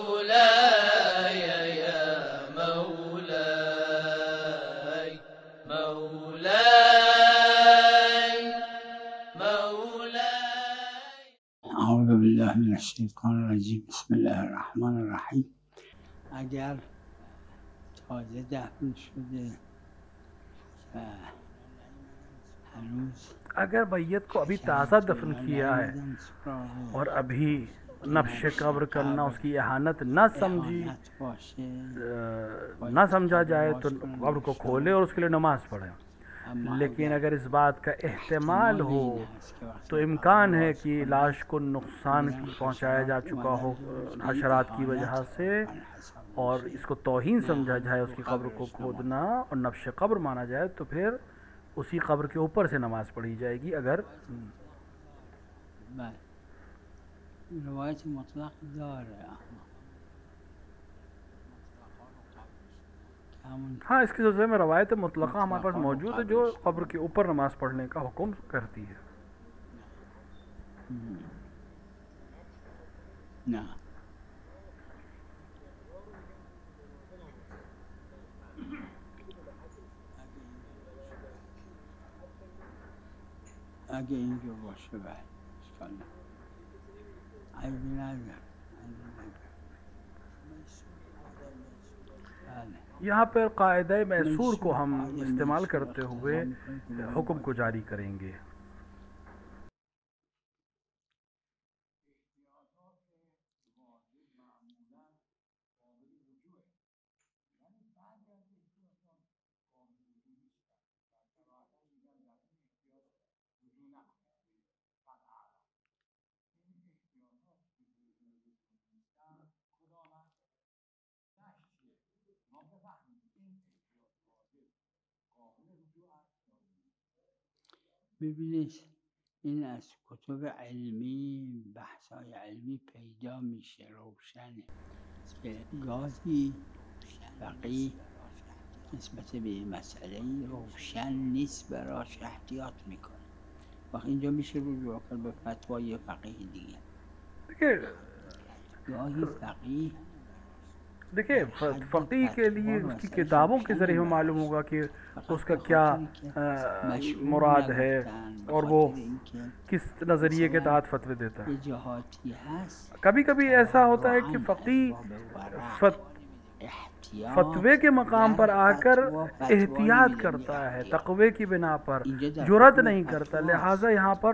مولاي يا مولاي مولاي مولاي. أعوذ بالله من الشیطان الرجیم. بسم الله الرحمن الرحیم. اگر تازه دفن شده و هنوز अगर मैयत को अभी ताज़ा दफन किया है और अभी नफ्श कब्र करना उसकी एहानत न समझा जाए तो कब्र को खोले और उसके लिए नमाज पढ़े। लेकिन अगर इस बात का एहतमाल हो तो इम्कान है कि लाश को नुकसान पहुंचाया जा चुका हो हशरात की वजह से और इसको तौहीन समझा जाए, उसकी कब्र को खोदना और नफ्श कब्र माना जाए, तो फिर उसी कब्र के ऊपर से नमाज पढ़ी जाएगी। अगर रवायत मुतलक दार हाँ, इसके सिलसिले में रवायत मुतलक़ा हमारे पास मौजूद है जो कब्र के ऊपर नमाज पढ़ने का हुक्म करती है। ना اگه اینجور باشه بله اشکال نداره. عیبی نداره. यहाँ पर कायदा मैसूर को हम इस्तेमाल करते हुए हुक्म को जारी करेंगे। ببینید این از کتب علمی بحث‌های علمی پیدا میشه، روشنه که گاهی فقیه نسبت به این مسئله روشن نیست براش احتیاط میکنه. وقت اینجا میشه رجوع کرد به فتوای فقیه دیگه. گاهی فقیه देखिए फ़क़ीह के लिए उसकी किताबों के ज़रिए हमें मालूम होगा कि उसका क्या मुराद है और वो किस नज़रिए के तहत फतवे देता है। कभी कभी ऐसा होता है कि फ़क़ीह फतवे के मकाम पर आकर एहतियात करता है, तक़वे की बिना पर जुरत नहीं करता, लिहाजा यहाँ पर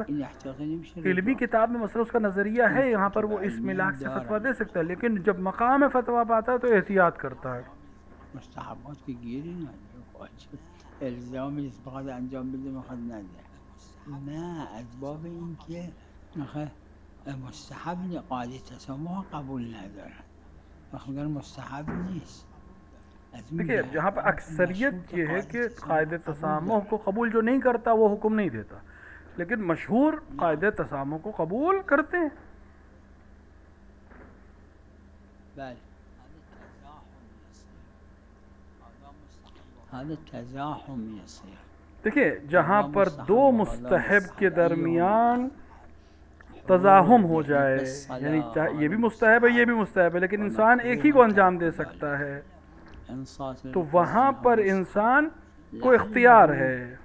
इल्मी किताब में मसला उसका नज़रिया है, यहाँ पर वो इस मिलाक से फतवा दे सकता है, लेकिन जब मकाम में फतवा पाता है तो एहतियात करता है। देखिए जहाँ पर अक्सरियत ये है कि क़ायदे तसामुह को कबूल जो नहीं करता वो हुक्म नहीं देता, लेकिन मशहूर क़ायदे तसामुह को कबूल करते हैं। देखिए जहाँ पर दो मुस्तहब के दरमियान तज़ाहुम हो जाए, यानी ये भी मुस्तहब है ये भी मुस्तहब है, लेकिन इंसान एक ही को अंजाम दे सकता है, तो वहाँ पर इंसान को इख्तियार है।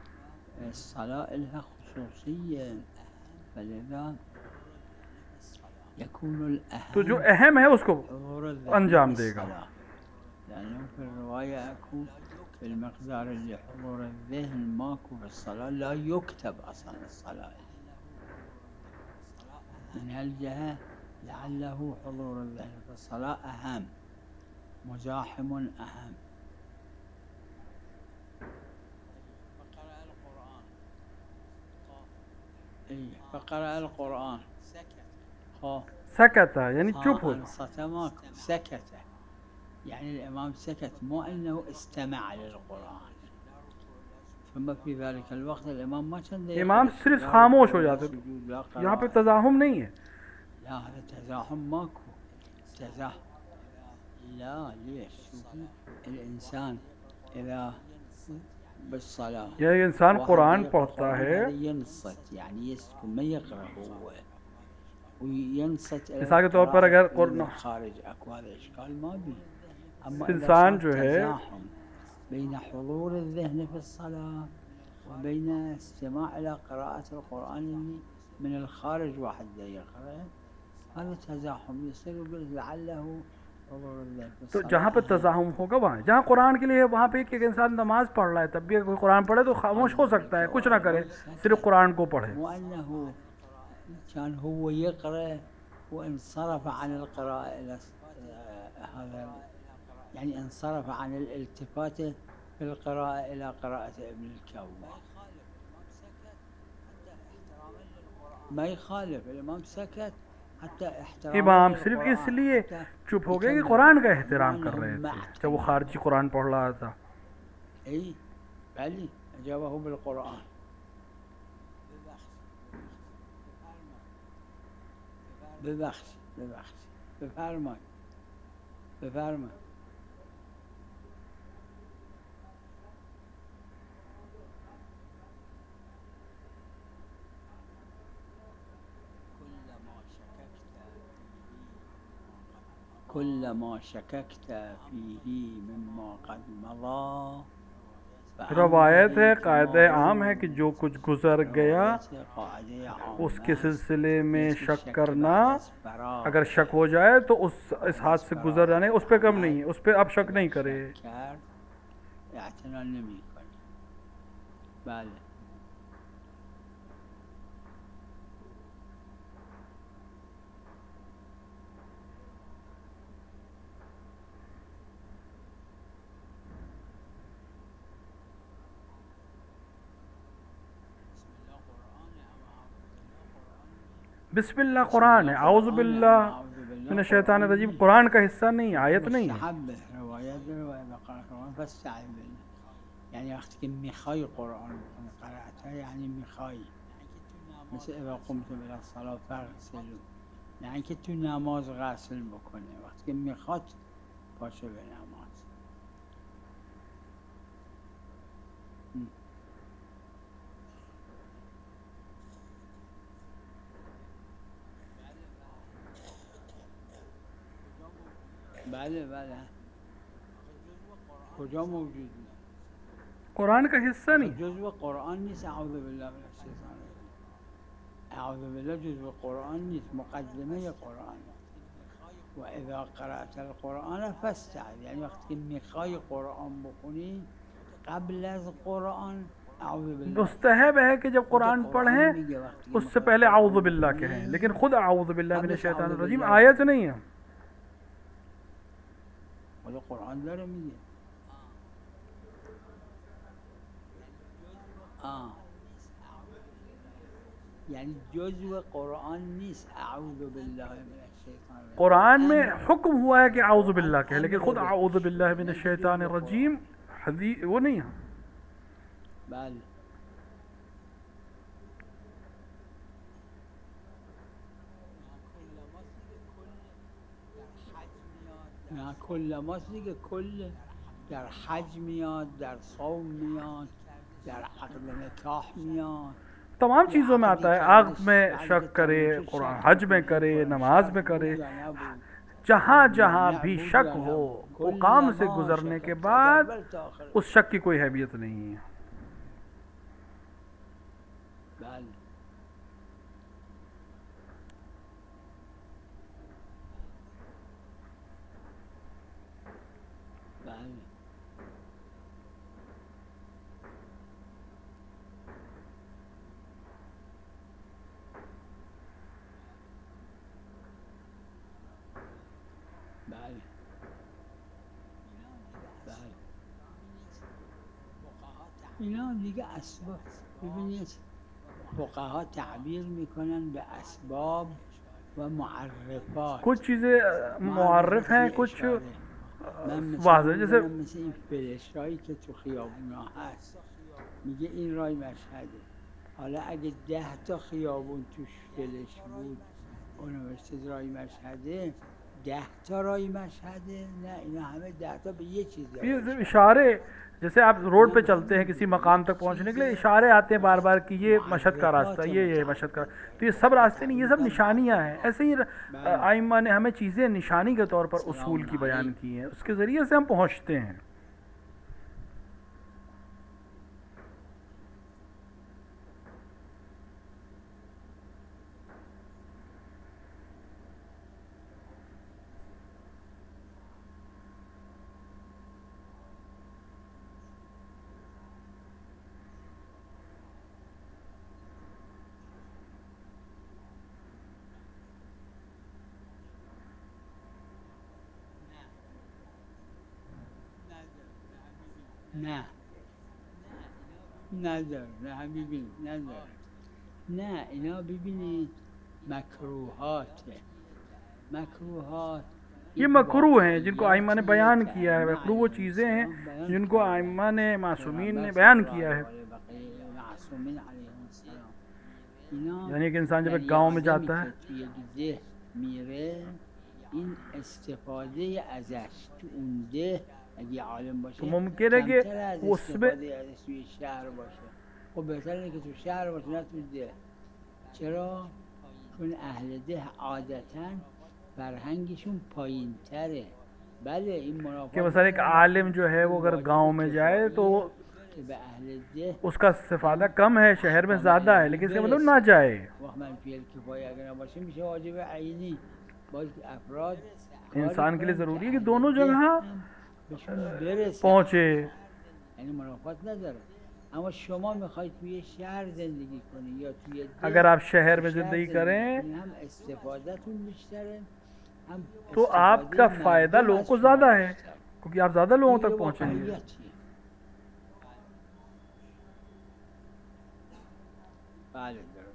तो जो अहम है उसको अंजाम देगा। من هالجهة لعله حضور الذهن فالصلاة أهم، مزاحم أهم. فقرأ القرآن سكت يعني चुप हो, سكت يعني الإمام سكت، مو أنه استمع للقرآن. ثم في ذلك الوقت الإمام ما كان इमाम सिर्फ खामोश हो जाते, यहाँ पे तज़ाहुम नहीं है। لا هذا تزاحم ماكو تزاحم. لا ليش؟ الإنسان إذا بالصلاة ये इंसान कुरान पढ़ता है ينصت يعني يسكن ما يقرأ هو وينصت إلى मिसाल के तौर पर القراءة अगर من الخارج أكو هذا إشكال ما بي. أما إذا इंसान صار जो है تزاحم بين حضور الذهن في الصلاة وبين استماع إلى قراءة القرآن من الخارج، واحد يقرأ هذا تزاحم يصير يقول لعله حضور الذهن في तो الصلاة जहाँ पे तज़ाहुम होगा वहाँ, जहाँ कुरान के लिए है वहाँ पे एक इंसान नमाज पढ़ रहा है तब भी कोई कुरान पढ़े तो खामोश हो सकता है, कुछ ना करे, सिर्फ कुरान को पढ़े. مو أنه كان هو يقرأ وانصرف عن القراءة إلى هذا، يعني انصرف عن الالتفات في القراءة إلى قراءة ابن الكون. ما يخالف الإمام سكت حتى احترام इमाम सिर्फ इसलिए चुप हो गए कि कुरान का एहतराम कर रहे थे जब वो खारजी कुरान पढ़ रहा था. اي بلي أجابه بالقرآن. ببخش بفرمای كلما شككت فيه مما قد مضى. रवायत है, कायदे आम है कि जो कुछ गुजर गया उसके सिलसिले में शक करना, अगर शक हो जाए तो इस हाथ से गुजर जाने उस पर कम नहीं है, उस पर आप शक नहीं करे. बिस्मिल्लाह कुरान है, आउज़ु बिल्लाह मिनश शैतानिर रजीम कुरान का हिस्सा नहीं, आयत नहीं है. يعني وقتی که میخوای قرآن قرأتها يعني میخوای، مثل اذا قمتم الى الصلاة فاغسلوا، یعنی که تو نماز غسل بکنه وقتی که میخواد پاشه به نماز. بله کجا موجود نیست؟ कुरान का हिस्सा नहीं. جزء قرآن نیست. اعوذ بالله من الشیطان الرجیم. اعوذ بالله جزء قرآن نیست، مقدمه قرآن. و اذا قرأت القرآن فاستعذ، یعنی وقتی که میخوای قرآن بخونی قبل از قرآن اعوذ بالله. मुस्तहब है कि जब कुरान पढ़ें उससे पहले आउज़ु बिल्लाह कहें, लेकिन खुद आउज़ु बिल्लाह मिनश शैतानिर रजीम आयत नहीं है. ولی قرآن داره میگه. یعنی جزء قرآن نیست اعوذ بالله من الشیطان الرجیم. कुरान में हुक्म हुआ है कि आउज़ु बिल्लाह कहे, लेकिन खुद आउज़ु बिल्लाह मिनश शैतानिर रजीम वो नहीं है. بله نه کل ماست دیگه، کل در حج میاد، در صوم میاد، در عقد نکاح میاد. तमाम चीज़ों में आता है. आक़द में शक करे, कुरान हज में करे, नमाज में करे, जहाँ जहाँ भी शक हो वो काम से गुजरने के बाद उस शक की कोई हैबियत नहीं है. اینا دیگه اسباب، ببینید فقها تعبیر میکنن به اسباب و معرفات. कुछ चीज़ें मुआर्रफ हैं, कुछ वाज़ेह, जैसे مثل این فلشایی که تو خیابونا هست، میگه این رای مشهده. حالا اگه 10 تا خیابون توش فلش بود اونو نوشته رای مشهده، 10 تا رای مشهده، نه اینا همه 10 تا به یه چیز ये जो इशारे, जैसे आप रोड पे चलते हैं किसी मकाम तक पहुंचने के लिए इशारे आते हैं बार बार कि ये मशहद का रास्ता, ये मशहद का, तो ये सब रास्ते नहीं, ये सब निशानियां हैं। ऐसे ही आइम्मा ने हमें चीज़ें निशानी के तौर पर उसूल की बयान की हैं, उसके ज़रिए से हम पहुंचते हैं। نه نداره، نه هم ببینید نداره، نه اینا ببینید مکروهاته، مکروهات ये मकरू हैं जिनको आइम्मा ने बयान किया है, मकरू वो चीज़ें हैं जिनको आइम्मा ने मासूमीन ने बयान किया है। यानी कि इंसान जब एक गाँव में जाता है این استفاده ازش تو اون ده اگه عالم باشه تو ممکنه که استفاده ازش توی شهر باشه. خب بهتر اینه که تو شهر باشه نه تو ده. چرا؟ چون اهل ده عادتاً فرهنگشون پایین تره. بله این منافات कि مثلا एक आलिम जो है वो अगर गांव में जाए तो به اهل ده उसका इस्तेफादा कम है, शहर में ज़्यादा है, लेकिन इसका मतलब ना जाए। وقت منفی الکفایه اگر نباشه میشه واجب عینی. باز افراد इंसान के लिए ज़रूरी है कि दोनों जगह بهشون برسه، पहुँचे। یعنی منافات نداره. اما شما میخواید توی شهر زندگی کنی یا توی ده अगर आप शहर में شهر ज़िंदगी زندگی करें کنی، هم استفادهتون بیشتره هم तो आपका फ़ायदा लोगों को ज़्यादा है, क्योंकि आप ज़्यादा लोगों तक पहुँचेंगे। بله درست.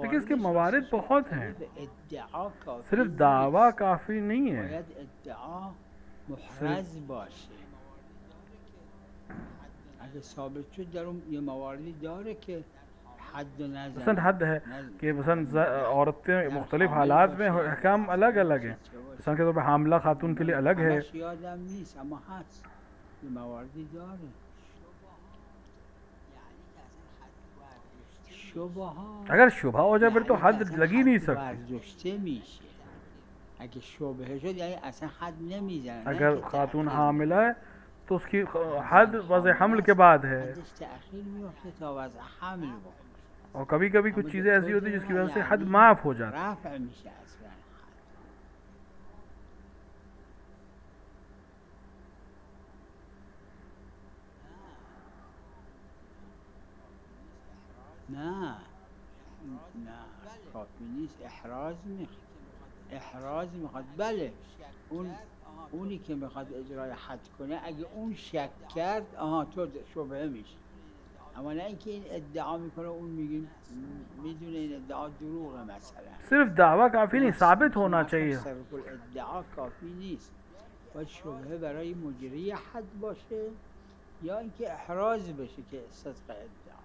लेकिन इसके मवारिद बहुत हैं, ادعا کافی सिर्फ نیست. दावा काफ़ी नहीं है। باید ادعا محرز باشه. اگه ثابت شد در اون یه مواردی داره که حد و نزن मसलन हद है कि मसलन औरतें मुख्तलिफ हालात में अहकाम अलग अलग हैं। मिसाल के तौर पर हामला खातून के लिए अलग है। همش یادم نیست اما هست یه مواردی داره. شبهات अगर शुबा हो जाए फिर तो हद लग ही नहीं सकती। برداشته میشه. اگه شبهه شد یعنی اصلا حد نمیزنه. अगर खातून हामिला है तो उसकी हद वज़ हमल के बाद है। حدش تأخیر میفته تا وضع حمل بکنه. और कभी कभी कुछ चीज़ें ऐसी होती हैं जिसकी वजह से हद माफ़ हो जाती है। رفع میشه اصلا حد. نه نه کافی نیست. احراز میخواد. بله اونی که میخواد اجرای حد کنه اگه اون شک کرد تو شبهه میشه. اما نه اینکه این ادعا میکنه اون میدونه این ادعا دروغه مثلا. सिर्फ दावा काफ़ी नहीं, साबित होना चाहिए। ادعا کافی نیست. باید شبهه برای مجری حد باشه یا اینکه احراز بشه که صدق ادعا.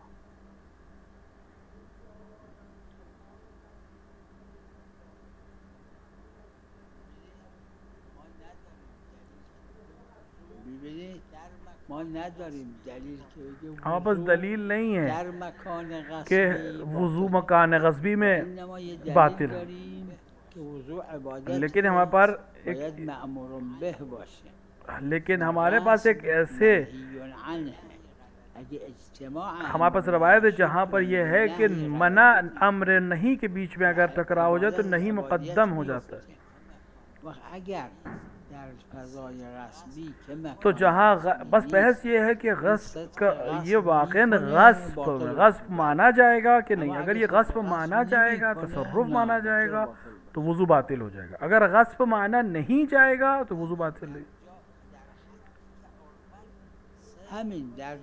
ببینید ما نداریم دلیل که بگه हमारे पास दलील नहीं है در مکان कि غصبی वज़ू मकान गज़बी में انما یه دلیل باطل है। داریم که وضوع عبادت लेकिन हमारे पास باید مأمور به باشه. लेकिन हमारे पास एक ऐसे منهی عنه. اگه اجتماع हमारे पास रवायत है जहाँ पर यह है कि मना अम्र नहीं के बीच में अगर टकराव हो जाए तो नहीं मुकद्दम हो जाता है। وقت اگر در فضای غصبی که तो مکان जहाँ غصبی बस نیست، बहस ये है कि صدق गस्ब का غصب ये वाक़न میکنه गस्ब باطل गस्ब میکنه. माना जाएगा कि नहीं? اما अगर اگه ये صدق गस्ब غصب माना जाएगा, نمیکنه तसर्रुफ نه माना باطل जाएगा باطل तो वज़ू बातिल हो जाएगा। अगर गस्ब माना नहीं जाएगा तो वज़ू बातिल है। همین در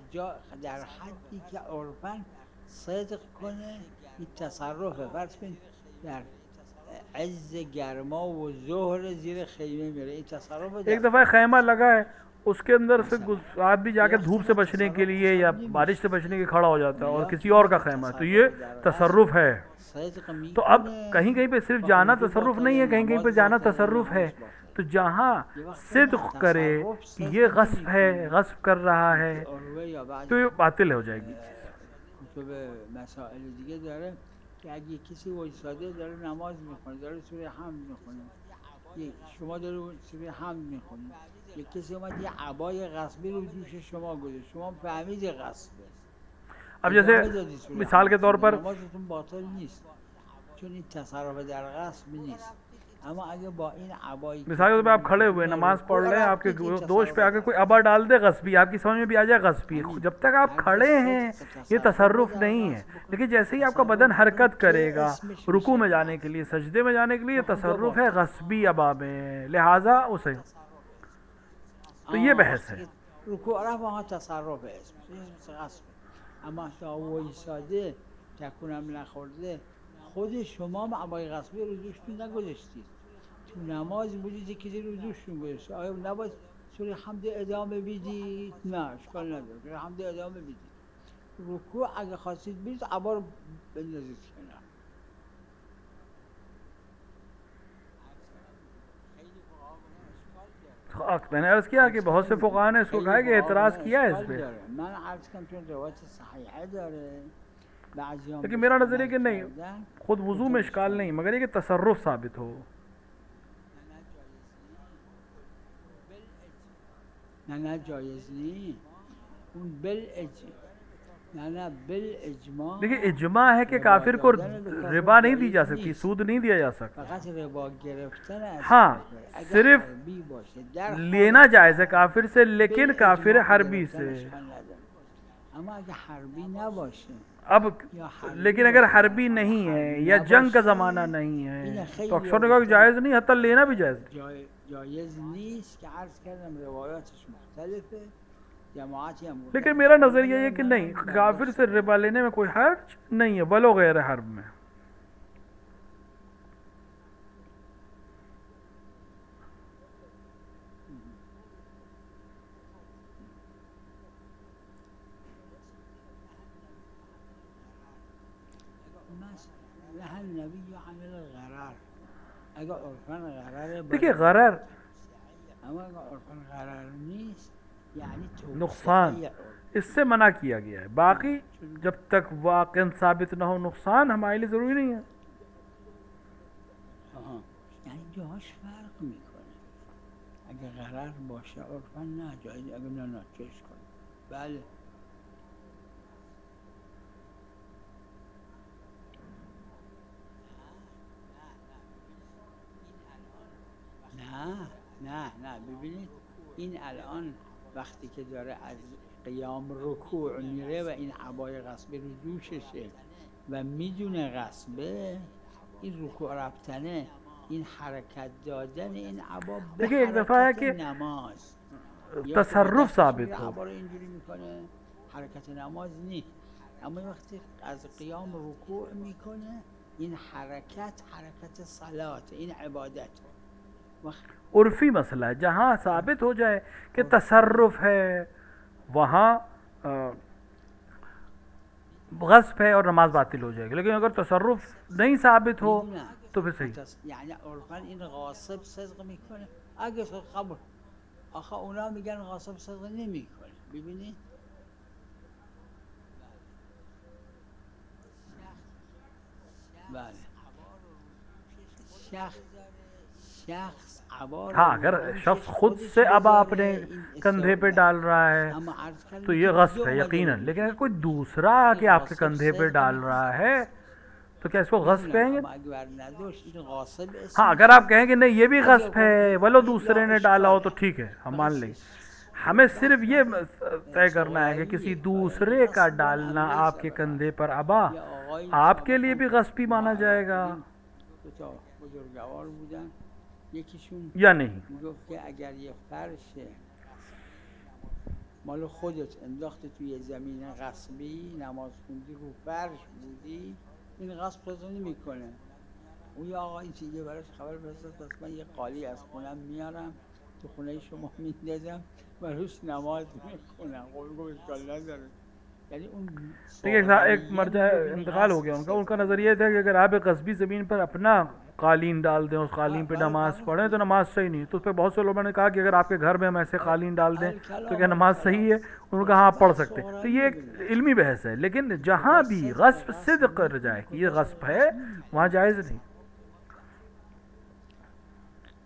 حدی که عرفاً صدق کنه این تصرفه. فرض کن در عز گرما و ظهر زیر خیمه میره، این تصرف एक दफ़ा खैमा लगा है, उसके अंदर से आदमी जाके धूप से बचने के लिए या बारिश से बचने के लिए खड़ा हो जाता है और किसी और का खैमा है, तो ये तसर्रुफ है। तो अब कहीं कहीं पे सिर्फ जाना तसर्रुफ नहीं है, कहीं कहीं पे जाना तसर्रुफ है। तो जहाँ सिद्क़ करे कि ये गस्ब है, गस्ब कर रहा है, तो ये बातिल हो जाएगी। کتب مسائل دیگه داره که اگه کسی وایساده داره نماز میخونه، داره سوره حمد میخونه، شما داره سوره حمد میخونه، یک کسی اومد یه عبای غصبی رو دوش شما گذاشت، شما فهمید غصبه. अब जैसे मिसाल के तौर पर نمازتون باطل نیست چون این تصرف در غصب نیست. اما اگه با این عبای मिसाल के तौर पर आप खड़े हुए नमाज पढ़ रहे हैं, आपके दोष पे आके कोई अबा डाल दे गस्बी, आपकी समझ में भी आ जाए गस्बी, जब तक आप खड़े हैं ये तसर्रुफ नहीं है। लेकिन जैसे ही आपका बदन हरकत करेगा रुकू में जाने के लिए, सजदे में जाने के लिए, तसर्रुफ है गस्बी अबा में, लिहाजा उसे तो ये बहस है। رکوع رفت آنها تصرف اسم غصبه. اما تا وایساده تکونم نخورده خود شما عبای غصبی رو دوشتون نگذاشتید، تو نماز بودید کسی رو دوشتون گذاشتید. آیا نباید سوره حمد ادامه بدید؟ نه اشکال نداره، سوره حمد ادامه بدید. رکوع اگه خواستید برید عبا رو بندازید کنار. मैंने अर्ज किया कि बहुत से फुक़हा ने इसको कहा कि एतराज़ किया है इस पे, من عرض کردم چون روایت صحیحه داره. लेकिन मेरा नज़रिया कि नहीं, खुद वज़ू में इश्काल नहीं, मगर ये कि तसर्रुफ साबित हो। نه جایز نیست اون بالاجماع. देखिए इजमा है कि काफिर को रिबा नहीं दी जा सकती, सूद नहीं दिया जा सकता। فقط ربا گرفتن از हाँ, کافر. اگر सिर्फ حربی باشه در लेना जायज़ है काफिर से, लेकिन काफिर हरबी گرفتن से। اشکال نداره. اما اگه حربی نباشه अब लेकिन अगर हरबी नहीं है या जंग का ज़माना नहीं है तो अक्सर ने कहा कि जायज़ नहीं, हत्ता लेना भी जायज़ नहीं। جایز نیست که عرض کردم روایاتش مختلفه. جماعتی هم लेकिन मेरा नज़रिया ये कि नहीं, काफिर से रिबा लेने में कोई हर्ज नहीं है, वलो गैर हर्ब में। نهى النبي عن الغرر. اگه عرفاً غرر देखिए गरर اما اگه عرفاً غرر نیست یعنی नुकसान, इससे मना किया गया है। बाकी जब तक वाक़न साबित ना हो नुकसान हमारे लिए ज़रूरी नहीं है। یعنی جاهاش فرق میکنه. اگه غرر باشه عرفاً نه جایز، اگه نه چش کنه. بله نه ببینید این الان وقتی که داره از قیام رکوع میره و این عبای غصبی رو دوششه و میدونه غصبه، این رکوع رفتنه، این حرکت دادن این عبا به देखिए एक दफ़ा है कि نماز तसर्रुफ साबित हो, عبا رو اینجوری میکنه حرکت نماز نیست. اما وقتی از قیام رکوع میکنه این حرکت صلات، این عبادت. उर्फ़ी मसला है, जहाँ साबित हो जाए कि तसर्रुफ है वहाँ गस्ब है और नमाज बातिल हो जाएगी। लेकिन अगर तसर्रुफ नहीं साबित हो तो फिर सही। یعنی عرفاً این غاصب صدق میکنه. اگه قبول آخه اونا میگن غاصب صدق نمیکنه. ببینید بله शख्स हाँ, अगर शख्स खुद से अबा अपने कंधे पे डाल रहा है तो ये गस्ब है यकीनन। लेकिन अगर कोई दूसरा आके आपके कंधे पे डाल रहा है तो तो क्या इसको गस्ब कहेंगे? اما اگه بر نداشت این غاصب اسمش हाँ, अगर आप कहेंगे नहीं ये भी गस्ब है, वलो दूसरे ने डाला हो, तो ठीक है, हम मान लेंगे। हमें सिर्फ ये तय करना है कि किसी दूसरे का डालना आपके कंधे पर अबा आपके लिए भी गस्बी माना जाएगा دو تا بزرگوار بودن، یکیشون या नहीं। میگفت که اگر یه فرش مال خودت انداخته توی زمین غصبی، نماز خوندی رو فرش بودی، این غصب تو نمیکنه. اون یه آقایی دیگه براش خبر فرستاد پس من یه قالی از خونم میارم تو خونه شما میندازم و روش نماز میخونم. خب گفت اشکال نداره. یعنی اون देखिए एक मर्जा इंतकाल हो गया उनका नज़रिया था कि अगर आप एक गस्बी ज़मीन पर अपना कालीन डाल दें, उस कालीन पे नमाज पढ़ें तो नमाज सही नहीं। तो उस पर बहुत से लोगों ने कहा कि अगर आपके घर में हम ऐसे कालीन डाल दें तो क्या नमाज सही है? उन्होंने कहा हाँ पढ़ सकते। तो ये एक इल्मी बहस है, लेकिन जहाँ भी गस्ब सिद्ध कर जाए कि ये गस्ब है वहाँ जायज़ नहीं।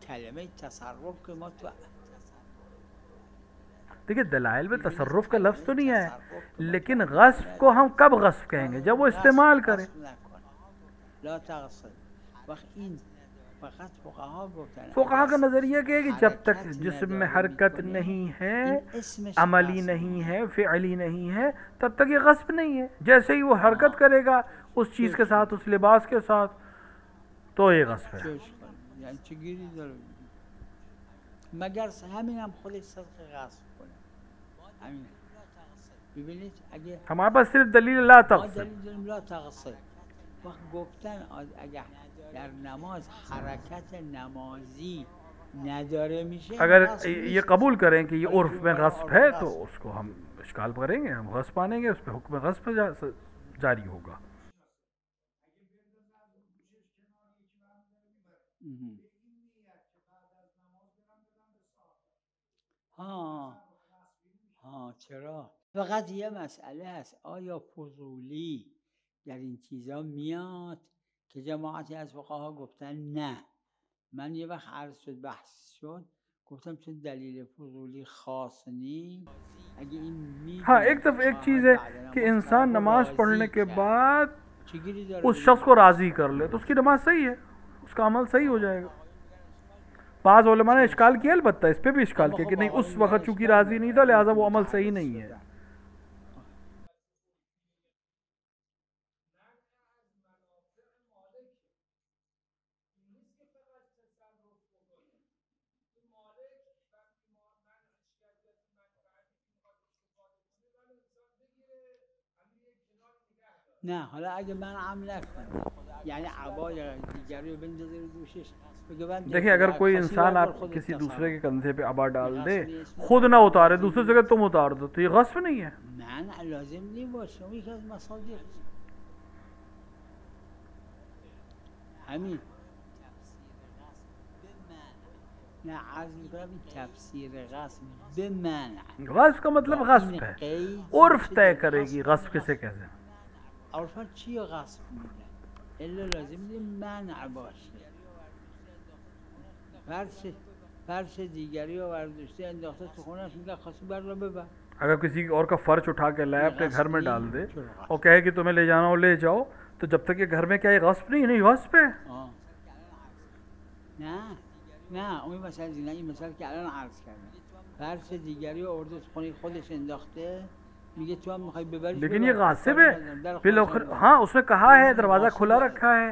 کلمه تصرف که ما تو देखिए दलाइल में तसर्रुफ का लफ्ज़ तो नहीं है, लेकिन गस्ब को हम कब गस्ब कहेंगे? जब वो इस्तेमाल करें। لا تغصب وقت این فقط فقها گفتن फुक़हा का नज़रिया क्या है कि जब तक जिस्म में हरकत नहीं है, अमली नहीं है, फ़िअली नहीं है, तब तक ये गस्ब नहीं है। जैसे ही वो हरकत करेगा उस चीज़ के साथ, उस लिबास के साथ, तो ये गस्ब है। یعنی چه گیری داره؟ مگر همین هم خودش صدق غصب کنه. همین ببینید اگه हमारे पास सिर्फ दलील ला ما तग़सिब। دلیل داریم لا تغصب. وقت گفتن اگر در نماز حرکت نمازی نداره میشه अगर غصب ये نیست. कबूल करें कि ये उर्फ में गस्ब है तो उसको हम इश्काल करेंगे, हम गस्ब आनेंगे, उस पर हुक्म गस्ब जारी होगा। ها چرا؟ فقط یه مسئله هست، آیا فضولی در این چیزا میاد که جماعتی از فقها گفتن نه. من یه وقت عرض شد بحث شد گفتم چون دلیل فضولی خاص نیست اگه این हाँ, एक चीज़ है कि इंसान नमाज पढ़ने के बाद چگیری داره उस शख्स को राज़ी कर ले तो उसकी नमाज सही है, उसका अमल सही हो जाएगा। बाज़ उलमा ने इश्काल किया, अलबत्ता इस पे भी इश्काल किया कि नहीं उस वक्त चूंकि राज़ी नहीं था लिहाजा वो अमल सही नहीं है। نه حالا اگه من عمل نکنم یعنی عبای دیگری رو بندازه رو دوشش بگه من देखिए अगर कोई इंसान आप किसी दूसरे के कंधे पे आबा डाल दे, खुद ना उतारे, दूसरे जगह तुम उतार दो, तो ये गस्ब नहीं है। نه لازم نیم باشه، اون یکی از مصادیق همین. نه عرض میکنم این تفسیر غصب به منع. गस्ब का मतलब गस्ब है, उर्फ तय करेगी गस्ब किसे कहते हैं। عرفان چی رو غصب میدن؟ الا لازم نیم منع باشه. فرش دیگری رو برداشته انداخته تو خونهش میگه خاصی بر رو ببر. अगर किसी और का फर्श उठा के लाए अपने घर में डाल दे और कहे कि तुम्हें ले जाना हो ले जाओ, तो जब तक ये घर में क्या ये गस्ब नहीं है? नहीं गस्ब है। نه اون مثلا دیگه این مثلا که الان عرض کردم فرش دیگری رو آورده تو خونه خودش انداخته میگه تو هم میخوای ببری، लेकिन ये गासिब है। फिर हाँ उसने कहा है, दरवाज़ा खुला रखा है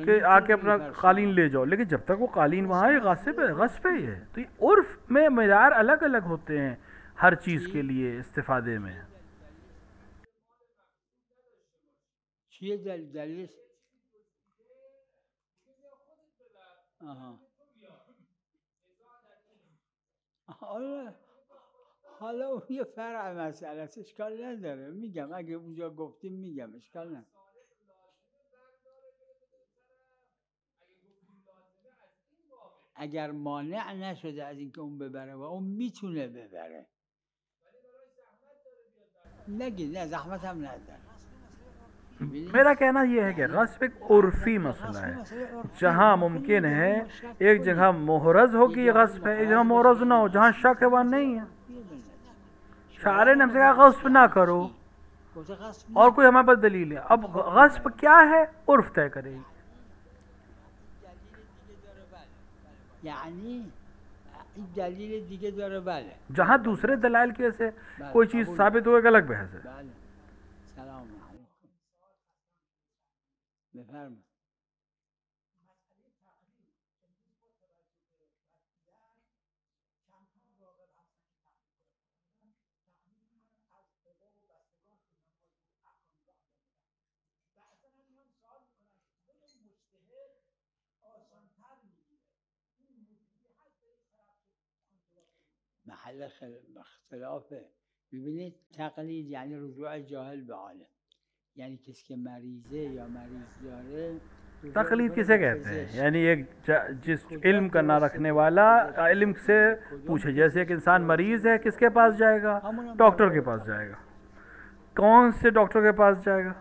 कि आके अपना कालीन ले जाओ, लेकिन जब तक वो कालीन वहाँ है गासिब है, गस्ब है ये। तो ये उर्फ में मयार अलग अलग होते हैं हर चीज़ के लिए इस्तिफादे में। چیه دلیلش؟ حالا اون یه فرع مسئله است، اشکال نداره. میگم اگه اونجا گفتیم میگم اشکال نداره. اگر مانع نشده از اینکه اون ببره و اون میتونه ببره نگید، نه زحمت هم نداره. मेरा कहना यह है कि गस्ब एक उर्फी मसला है। जहाँ मुमकिन है एक जगह मोहरज हो कि ये गस्ब है, एक जगह मोहरज ना हो, जहाँ शक है वहाँ नहीं है। शारे ने हमसे कहा गस्ब ना करो, گفته غصب और نه. कोई हमारे पास दलील है. अब गस्ब क्या है उर्फ तय करेगी. دلیل دیگه داره بله. یعنی این دلیل دیگه داره بله. जहाँ दूसरे दलाइल की वजह से بله، कोई चीज़ قبول. साबित हो एक अलग बहस है. بله. سلام علیکم. بفرمایید. محل اختلافه. ببینید تقلید یعنی رجوع جاهل به عالم، یعنی کسی که مریضه یا مریض داره तकलीद किसे कहते हैं? यानी एक जिस इल्म का ना रखने वाला इल्म से पूछे. जैसे एक इंसान मरीज़ है, किसके पास जाएगा? डॉक्टर के पास जाएगा. कौन से डॉक्टर के पास जाएगा,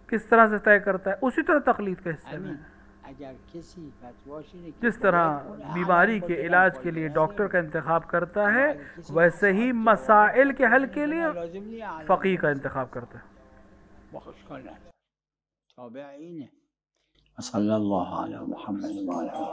किस तरह से तय करता है, उसी तरह तकलीद का हिस्सा है. जिस तरह बीमारी के इलाज के लिए डॉक्टर का इंतखाब करता है, वैसे ही मसाइल के हल के लिए फ़क़ीह का इंतखाब करता है. صلی الله علی محمد و علی آله.